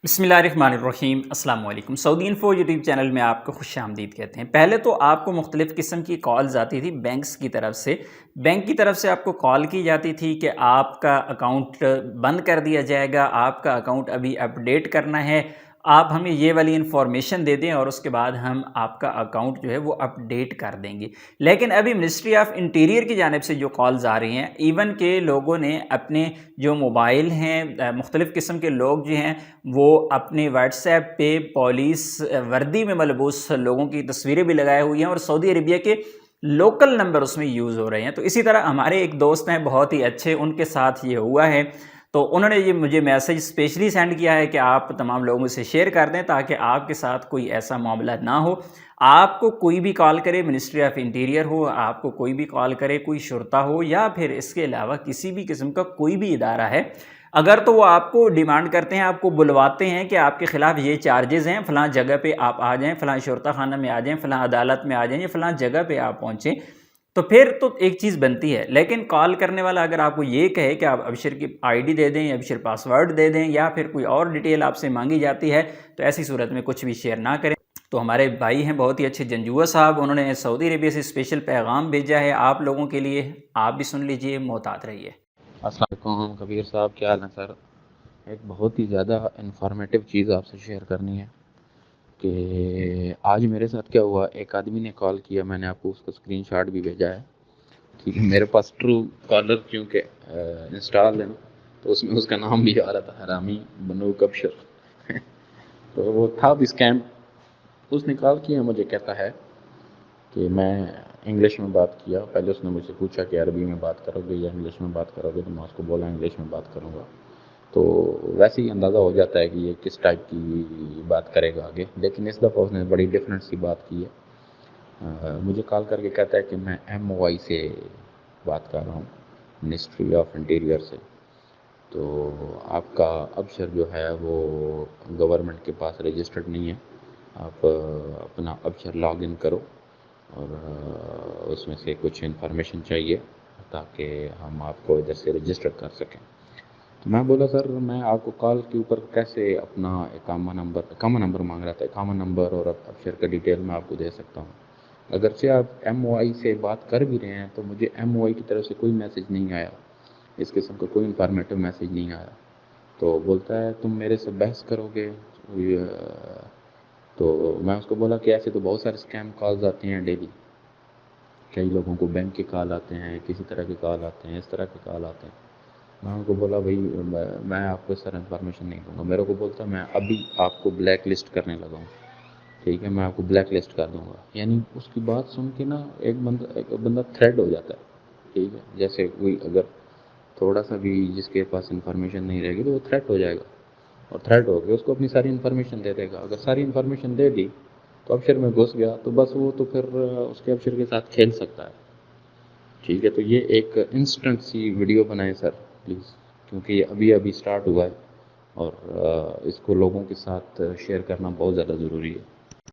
बिस्मिल्लाहिर्रहमानिर्रहीम अस्सलाम वालेकुम। सऊदी इन्फो यूट्यूब चैनल में आपको खुश आमदीद कहते हैं। पहले तो आपको मुख्तलिफ़ किस्म की कॉल्स आती थी बैंक्स की तरफ से। बैंक की तरफ से आपको कॉल की जाती थी कि आपका अकाउंट बंद कर दिया जाएगा, आपका अकाउंट अभी अपडेट करना है, आप हमें ये वाली इन्फॉर्मेशन दे दें और उसके बाद हम आपका अकाउंट जो है वो अपडेट कर देंगे। लेकिन अभी मिनिस्ट्री ऑफ इंटीरियर की जानिब से जो कॉल्स आ रही हैं, इवन के लोगों ने अपने जो मोबाइल हैं, मुख्तलिफ़ किस्म के लोग जो हैं वो अपने व्हाट्सएप पे पुलिस वर्दी में मलबूस लोगों की तस्वीरें भी लगाए हुई हैं और सऊदी अरबिया के लोकल नंबर उसमें यूज़ हो रहे हैं। तो इसी तरह हमारे एक दोस्त हैं बहुत ही अच्छे, उनके साथ ये हुआ है। तो उन्होंने ये मुझे मैसेज स्पेशली सेंड किया है कि आप तमाम लोगों से शेयर कर दें ताकि आपके साथ कोई ऐसा मामला ना हो। आपको कोई भी कॉल करे, मिनिस्ट्री ऑफ इंटीरियर हो, आपको कोई भी कॉल करे, कोई शुरता हो या फिर इसके अलावा किसी भी किस्म का कोई भी इदारा है, अगर तो वो आपको डिमांड करते हैं, आपको बुलवाते हैं कि आपके ख़िलाफ़ ये चार्जेज़ हैं, फ़लाँ जगह पे आप आ जाएँ, फ़लाँ शुरता खाना में आ जाएँ, फ़लाँ अदालत में आ जाएँ या फ़लाँ जगह पे आप पहुँचें, तो फिर तो एक चीज़ बनती है। लेकिन कॉल करने वाला अगर आपको ये कहे कि आप अबशर की आईडी दे दें या अबशर पासवर्ड दे दें या फिर कोई और डिटेल आपसे मांगी जाती है, तो ऐसी सूरत में कुछ भी शेयर ना करें। तो हमारे भाई हैं बहुत ही अच्छे जंजुआ साहब, उन्होंने सऊदी अरबिया से स्पेशल पैगाम भेजा है आप लोगों के लिए, आप भी सुन लीजिए, मोहतात रहिए। अस्सलाम वालेकुम कबीर साहब, क्या हाल है सर। एक बहुत ही ज़्यादा इन्फॉर्मेटिव चीज़ आपसे शेयर करनी है कि आज मेरे साथ क्या हुआ। एक आदमी ने कॉल किया, मैंने आपको उसका स्क्रीनशॉट भी भेजा है। ठीक है, मेरे पास ट्रू कॉलर क्योंकि इंस्टॉल है ना, तो उसमें उसका नाम भी आ रहा था, हरामी बनू कबशर तो वो था भी स्कैम। उसने कॉल किया, मुझे कहता है कि मैं इंग्लिश में बात किया। पहले उसने मुझसे पूछा कि अरबी में बात करोगे या इंग्लिश में बात करोगे, तो मैं उसको बोला इंग्लिश में बात करूँगा। तो वैसे ही अंदाज़ा हो जाता है कि ये किस टाइप की बात करेगा आगे। लेकिन इस दफ़ा उसने बड़ी डिफरेंट सी बात की है। मुझे कॉल करके कहता है कि मैं MOI से बात कर रहा हूँ, मिनिस्ट्री ऑफ इंटीरियर से। तो आपका अबशर जो है वो गवर्नमेंट के पास रजिस्टर्ड नहीं है। आप अपना अबशर लॉग इन करो और उसमें से कुछ इन्फॉर्मेशन चाहिए ताकि हम आपको इधर से रजिस्टर कर सकें। तो मैं बोला सर, मैं आपको कॉल के ऊपर कैसे अपना इकामा नंबर मांग रहा था, इकामा नंबर और अबशर का डिटेल मैं आपको दे सकता हूँ। अगरचे आप MOI से बात कर भी रहे हैं तो मुझे MOI की तरफ से कोई मैसेज नहीं आया, इस किस्म का कोई इन्फॉर्मेटिव मैसेज नहीं आया। तो बोलता है तुम मेरे से बहस करोगे। तो मैं उसको बोला कि ऐसे तो बहुत सारे स्कैम कॉल्स आते हैं डेली। कई लोगों को बैंक के कॉल आते हैं, किसी तरह के कॉल आते हैं, इस तरह के कॉल आते हैं। मैं उनको बोला भाई मैं आपको इस तरह इन्फॉर्मेशन नहीं दूंगा। मेरे को बोलता मैं अभी आपको ब्लैक लिस्ट करने लगा हूँ। ठीक है, मैं आपको ब्लैक लिस्ट कर दूंगा। यानी उसकी बात सुन के ना एक बंदा थ्रेड हो जाता है। ठीक है, जैसे कोई अगर थोड़ा सा भी जिसके पास इन्फॉर्मेशन नहीं रहेगी तो वो थ्रेट हो जाएगा और थ्रेट हो के उसको अपनी सारी इन्फॉर्मेशन दे देगा। अगर सारी इन्फॉर्मेशन दे दी तो अबशर में घुस गया तो बस वो तो फिर उसके अबशर के साथ खेल सकता है। ठीक है, तो ये एक इंस्टेंट सी वीडियो बनाएं सर प्लीज़, क्योंकि ये अभी अभी स्टार्ट हुआ है और इसको लोगों के साथ शेयर करना बहुत ज़्यादा ज़रूरी है।